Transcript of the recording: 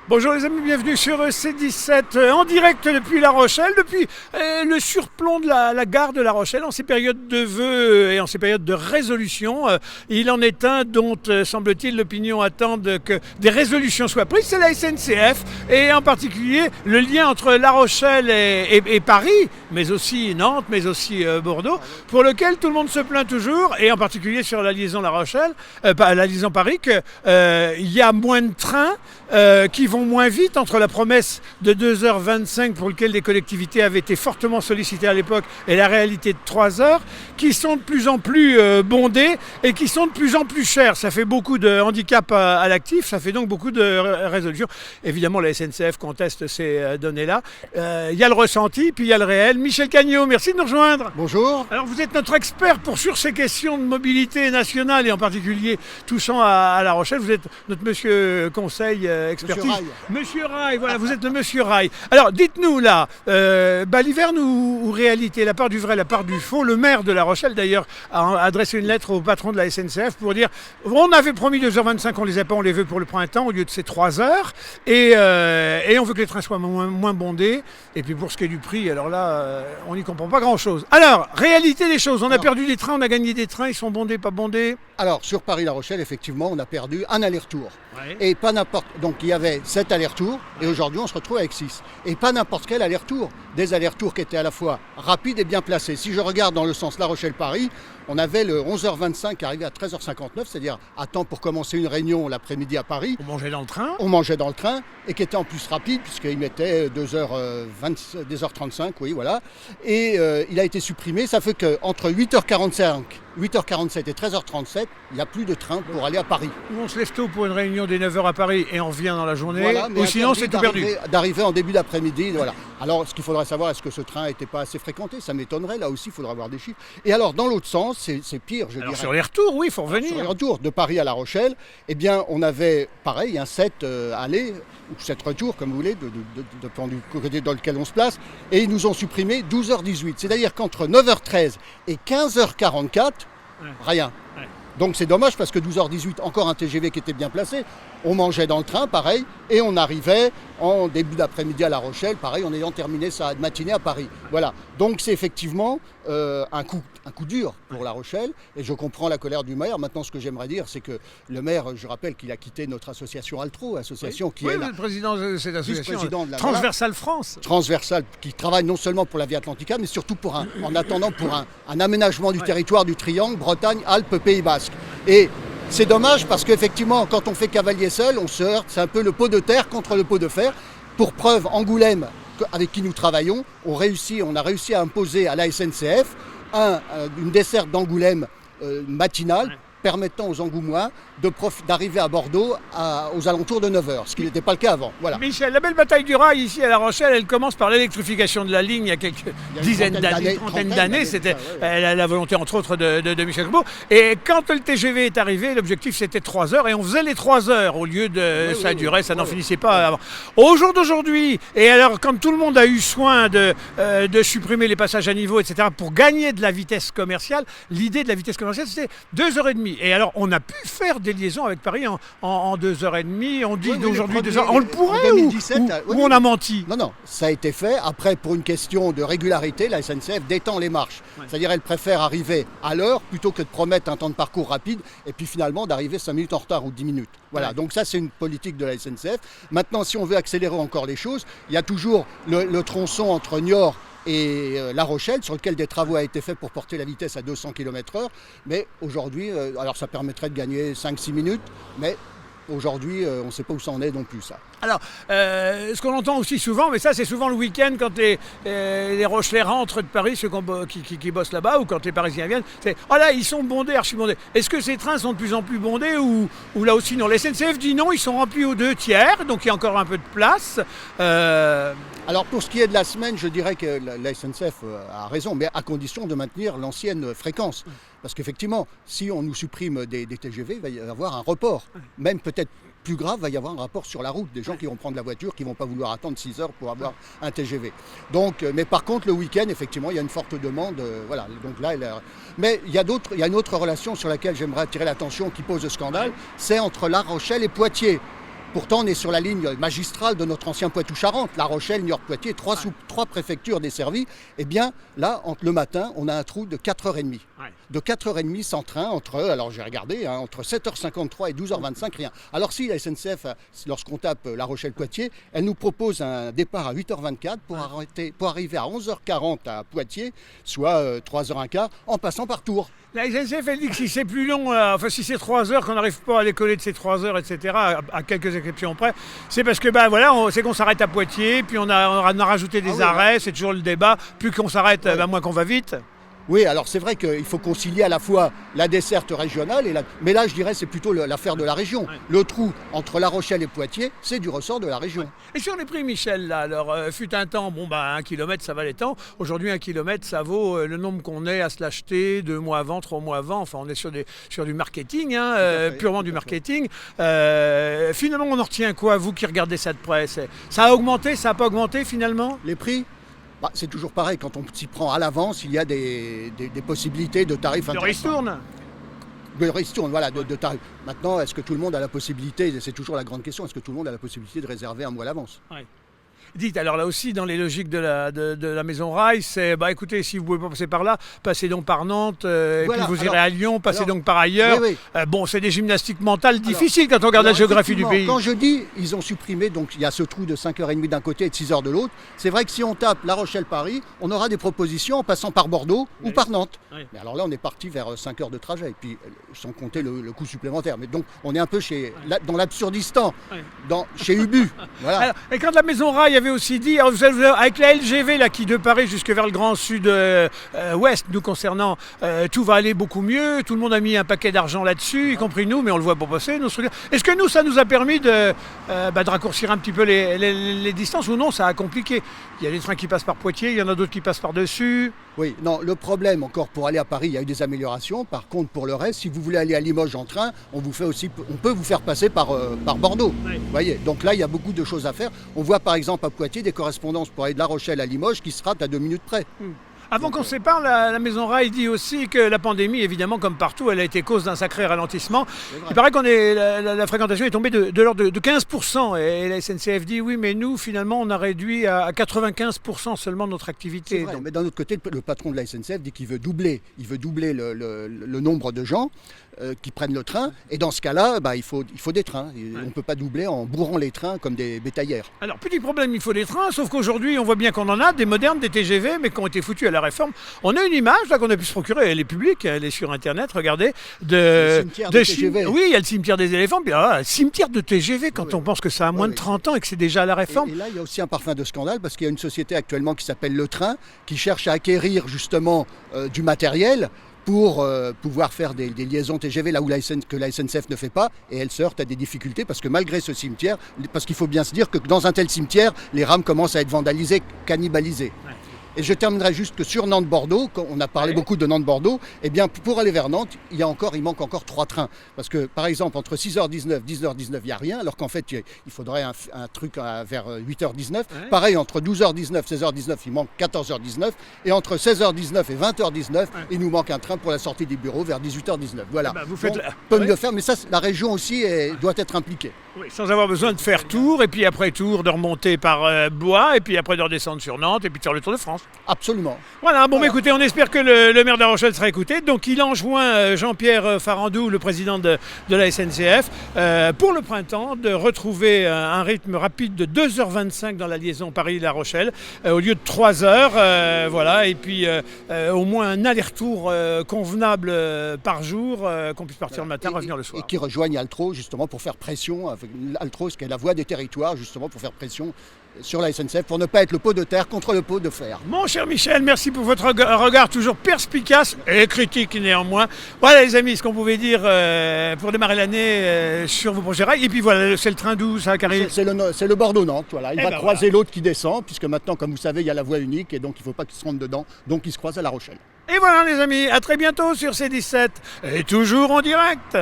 Bonjour les amis, bienvenue sur C17 en direct depuis La Rochelle, depuis le surplomb de la gare de La Rochelle en ces périodes de vœux et en ces périodes de résolution. Il en est un dont, semble-t-il, l'opinion attend que des résolutions soient prises, c'est la SNCF et en particulier le lien entre La Rochelle et Paris, mais aussi Nantes, mais aussi Bordeaux, pour lequel tout le monde se plaint toujours, et en particulier sur la liaison La Rochelle, la liaison Paris, qu'il y a moins de trains qui vont moins vite entre la promesse de 2h25 pour laquelle les collectivités avaient été fortement sollicitées à l'époque et la réalité de 3 heures, qui sont de plus en plus bondées et qui sont de plus en plus chères. Ça fait beaucoup de handicap à l'actif, ça fait donc beaucoup de résolutions. Évidemment, la SNCF conteste ces données-là. Il y a le ressenti, puis il y a le réel. Michel Cagnot, merci de nous rejoindre. Bonjour. Alors vous êtes notre expert sur ces questions de mobilité nationale et en particulier touchant à La Rochelle. Vous êtes notre monsieur conseil expertise. Monsieur Rail, voilà, vous êtes le monsieur Rail. Alors, dites-nous là, baliverne ou réalité, la part du vrai, la part du faux. Le maire de La Rochelle, d'ailleurs, a adressé une lettre au patron de la SNCF pour dire on avait promis 2h25, on les a pas, on les veut pour le printemps au lieu de ces 3 heures. Et on veut que les trains soient moins bondés. Et puis pour ce qui est du prix, alors là, on n'y comprend pas grand-chose. Alors, réalité des choses, on a perdu des trains, on a gagné des trains, ils sont bondés, pas bondés. Alors, sur Paris-La Rochelle, effectivement, on a perdu un aller-retour. Ouais. Et pas n'importe. Donc, il y avait 7 allers-retours, et aujourd'hui, on se retrouve avec 6. Et pas n'importe quel aller-retour. Des allers-retours qui étaient à la fois rapides et bien placés. Si je regarde dans le sens La Rochelle-Paris, on avait le 11h25 qui arrivait à 13h59, c'est-à-dire à temps pour commencer une réunion l'après-midi à Paris. On mangeait dans le train. On mangeait dans le train, et qui était en plus rapide, puisqu'il mettait 2h35, oui, voilà. Et il a été supprimé. Ça fait qu'entre 8h47 et 13h37, il n'y a plus de train pour aller à Paris. On se lève tôt pour une réunion des 9h à Paris et on revient dans la journée, Voilà, mais ou sinon c'est tout perdu. D'arriver en début d'après-midi, voilà. Alors, ce qu'il faudrait savoir, est-ce que ce train n'était pas assez fréquenté? Ça m'étonnerait, là aussi, il faudra avoir des chiffres. Et alors, dans l'autre sens, c'est pire, je dirais. Sur les retours, oui, il faut revenir. Sur les retours de Paris à La Rochelle, eh bien, on avait, pareil, un 7 aller, ou 7 retours, comme vous voulez, du côté dans lequel on se place, et ils nous ont supprimé 12h18. C'est-à-dire qu'entre 9h13 et 15h44, rien. Ouais. Donc c'est dommage parce que 12h18, encore un TGV qui était bien placé, on mangeait dans le train, pareil, et on arrivait en début d'après-midi à La Rochelle, pareil, en ayant terminé sa matinée à Paris. Voilà, donc c'est effectivement un coup dur pour La Rochelle, et je comprends la colère du maire. Maintenant, ce que j'aimerais dire, c'est que le maire, je rappelle qu'il a quitté notre association Altro, qui est le président de cette association, de Transversale France. Transversale, qui travaille non seulement pour la Via Atlantica, mais surtout en attendant pour un aménagement du territoire du Triangle, Bretagne, Alpes, Pays Basque. Et c'est dommage parce qu'effectivement, quand on fait cavalier seul, on se heurte, c'est un peu le pot de terre contre le pot de fer. Pour preuve, Angoulême, avec qui nous travaillons, on a réussi à imposer à la SNCF une desserte d'Angoulême matinale, permettant aux Angoumois d'arriver à Bordeaux aux alentours de 9h, ce qui n'était pas le cas avant. Voilà. Michel, la belle bataille du rail ici à La Rochelle, elle commence par l'électrification de la ligne il y a quelques dizaines d'années, trentaine d'années. C'était la volonté entre autres de Michel Beau. Et quand le TGV est arrivé, l'objectif c'était 3 heures et on faisait les 3 heures au lieu de ça durait, ça n'en finissait pas avant. Au jour d'aujourd'hui, et alors quand tout le monde a eu soin de supprimer les passages à niveau, etc., pour gagner de la vitesse commerciale, l'idée de la vitesse commerciale c'était 2h30. Et alors, on a pu faire des liaisons avec Paris en 2h30. On dit d'aujourd'hui 2h. On le pourrait ou on a menti? Non, ça a été fait. Après, pour une question de régularité, la SNCF détend les marches. Ouais. C'est-à-dire, elle préfère arriver à l'heure plutôt que de promettre un temps de parcours rapide et puis finalement d'arriver 5 minutes en retard ou 10 minutes. Voilà, ouais. Donc ça, c'est une politique de la SNCF. Maintenant, si on veut accélérer encore les choses, il y a toujours le tronçon entre Niort et La Rochelle, sur lequel des travaux ont été faits pour porter la vitesse à 200 km/h. Mais aujourd'hui, alors ça permettrait de gagner 5-6 minutes, mais aujourd'hui, on ne sait pas où ça en est non plus, ça. Alors, ce qu'on entend aussi souvent, mais ça c'est souvent le week-end quand les Rochelais rentrent de Paris, ceux qui bossent là-bas, ou quand les Parisiens viennent, c'est « Oh là, ils sont bondés, archi-bondés ». Est-ce que ces trains sont de plus en plus bondés ou là aussi non? La SNCF dit non, ils sont remplis aux 2/3, donc il y a encore un peu de place. Alors pour ce qui est de la semaine, je dirais que la SNCF a raison, mais à condition de maintenir l'ancienne fréquence. Parce qu'effectivement, si on nous supprime des TGV, il va y avoir un report, même peut-être plus grave, va y avoir un rapport sur la route, des gens qui vont prendre la voiture, qui ne vont pas vouloir attendre 6 heures pour avoir un TGV. Donc, mais par contre, le week-end, effectivement, il y a une forte demande. Voilà. Donc là, mais il y a une autre relation sur laquelle j'aimerais attirer l'attention qui pose scandale, c'est entre La Rochelle et Poitiers. Pourtant, on est sur la ligne magistrale de notre ancien Poitou-Charentes, La Rochelle, Niort-Poitiers, trois préfectures desservies. Eh bien, là, le matin, on a un trou de 4h30. De 4h30 sans train, alors j'ai regardé, entre 7h53 et 12h25, rien. Alors si la SNCF, lorsqu'on tape La Rochelle-Poitiers, elle nous propose un départ à 8h24 pour arriver à 11h40 à Poitiers, soit 3h15, en passant par Tours. La SNCF, elle dit que si c'est plus long, si c'est 3 heures, qu'on n'arrive pas à décoller de ces 3 heures, etc., à quelques exceptions près, c'est parce que c'est qu'on s'arrête à Poitiers, puis on a rajouté des arrêts, c'est toujours le débat, plus qu'on s'arrête, moins qu'on va vite. Oui, alors c'est vrai qu'il faut concilier à la fois la desserte régionale mais là je dirais c'est plutôt l'affaire de la région. Ouais. Le trou entre La Rochelle et Poitiers, c'est du ressort de la région. Ouais. Et sur les prix, Michel, là, alors fut un temps, 1 kilomètre ça valait tant. Aujourd'hui 1 kilomètre ça vaut le nombre qu'on ait à se l'acheter 2 mois avant, 3 mois avant. Enfin on est sur du marketing, purement du marketing. Finalement on en retient quoi, vous qui regardez ça de près? Ça a augmenté, ça n'a pas augmenté finalement? Les prix? C'est toujours pareil, quand on s'y prend à l'avance, il y a des possibilités de tarifs intéressants. De ristourne, voilà, de tarifs. Maintenant, est-ce que tout le monde a la possibilité, c'est toujours la grande question, est-ce que tout le monde a la possibilité de réserver un mois à l'avance? Dites, alors là aussi, dans les logiques de la Maison Rail, c'est, écoutez, si vous ne pouvez pas passer par là, passez donc par Nantes, et puis vous irez à Lyon, passez donc par ailleurs. Oui. C'est des gymnastiques mentales difficiles quand on regarde la géographie du pays. Quand je dis, ils ont supprimé, donc il y a ce trou de 5h30 d'un côté et de 6h de l'autre, c'est vrai que si on tape La Rochelle-Paris, on aura des propositions en passant par Bordeaux ou par Nantes. Oui. Mais alors là, on est parti vers 5 heures de trajet, et puis sans compter le coût supplémentaire. Mais donc, on est un peu dans l'absurdistan, chez Ubu. Voilà. Alors, et quand la Maison Rail avait aussi dit, avec la LGV là, qui de Paris jusque vers le Grand Sud-Ouest, nous concernant, tout va aller beaucoup mieux, tout le monde a mis un paquet d'argent là-dessus, y compris nous, mais on le voit pas passer. Est-ce que nous, ça nous a permis de raccourcir un petit peu les distances, ou non, ça a compliqué? Il y a des trains qui passent par Poitiers, il y en a d'autres qui passent par-dessus. Oui, non, le problème, encore pour aller à Paris, il y a eu des améliorations. Par contre, pour le reste, si vous voulez aller à Limoges en train, on peut vous faire passer par Bordeaux. Oui. Vous voyez, donc là, il y a beaucoup de choses à faire. On voit par exemple à Poitiers des correspondances pour aller de La Rochelle à Limoges qui se ratent à 2 minutes près. Avant qu'on se sépare, la Maison Rail dit aussi que la pandémie, évidemment, comme partout, elle a été cause d'un sacré ralentissement. Il paraît la fréquentation est tombée de l'ordre de 15%. Et la SNCF dit oui, mais nous, finalement, on a réduit à 95% seulement notre activité. C'est vrai, mais d'un autre côté, le patron de la SNCF dit qu'il veut doubler le nombre de gens qui prennent le train. Et dans ce cas-là, il faut des trains. On ne peut pas doubler en bourrant les trains comme des bétaillères. Alors, petit problème, il faut des trains, sauf qu'aujourd'hui, on voit bien qu'on en a, des modernes, des TGV, mais qui ont été foutus à la réforme. On a une image là qu'on a pu se procurer, elle est publique, elle est sur internet, regardez, le cimetière de TGV. Oui, il y a le cimetière des éléphants, puis le cimetière de TGV quand on pense que ça a moins de 30 ans et que c'est déjà à la réforme. Et là, il y a aussi un parfum de scandale parce qu'il y a une société actuellement qui s'appelle Le Train qui cherche à acquérir justement du matériel pour pouvoir faire des liaisons TGV là où que la SNCF ne fait pas, et elle se heurte à des difficultés parce que malgré ce cimetière, parce qu'il faut bien se dire que dans un tel cimetière, les rames commencent à être vandalisées, cannibalisées. Ouais. Et je terminerai juste que sur Nantes-Bordeaux, on a parlé beaucoup de Nantes-Bordeaux, eh bien pour aller vers Nantes, il manque encore 3 trains. Parce que par exemple, entre 6h19 et 10h19, il n'y a rien, alors qu'en fait, il faudrait un truc vers 8h19. Ouais. Pareil, entre 12h19 et 16h19, il manque 14h19. Et entre 16h19 et 20h19, il nous manque un train pour la sortie des bureaux vers 18h19. Voilà. Vous faites on peut le faire, mais ça, la région aussi doit être impliquée. Oui, sans avoir besoin de faire Tours, et puis après Tours, de remonter par Blois, et puis après de redescendre sur Nantes, et puis de faire le Tour de France. Absolument. Voilà, mais écoutez, on espère que le maire de La Rochelle sera écouté. Donc il enjoint Jean-Pierre Farandou, le président de la SNCF, pour le printemps, de retrouver un rythme rapide de 2h25 dans la liaison Paris-La Rochelle, au lieu de 3h. Voilà, et puis au moins un aller-retour convenable par jour, qu'on puisse partir le matin, revenir le soir. Et qui rejoignent Altro, justement, pour faire pression, avec Altro, ce qui est la voix des territoires, justement, pour faire pression sur la SNCF, pour ne pas être le pot de terre contre le pot de fer. Mon cher Michel, merci pour votre regard toujours perspicace et critique néanmoins. Voilà les amis, ce qu'on pouvait dire pour démarrer l'année sur vos projets rails. Et puis voilà, c'est le train d'où ça qui arrive? C'est le Bordeaux-Nantes, voilà. Il va croiser l'autre qui descend, puisque maintenant, comme vous savez, il y a la voie unique, et donc il ne faut pas qu'il se rentre dedans, donc il se croise à La Rochelle. Et voilà les amis, à très bientôt sur C17, et toujours en direct.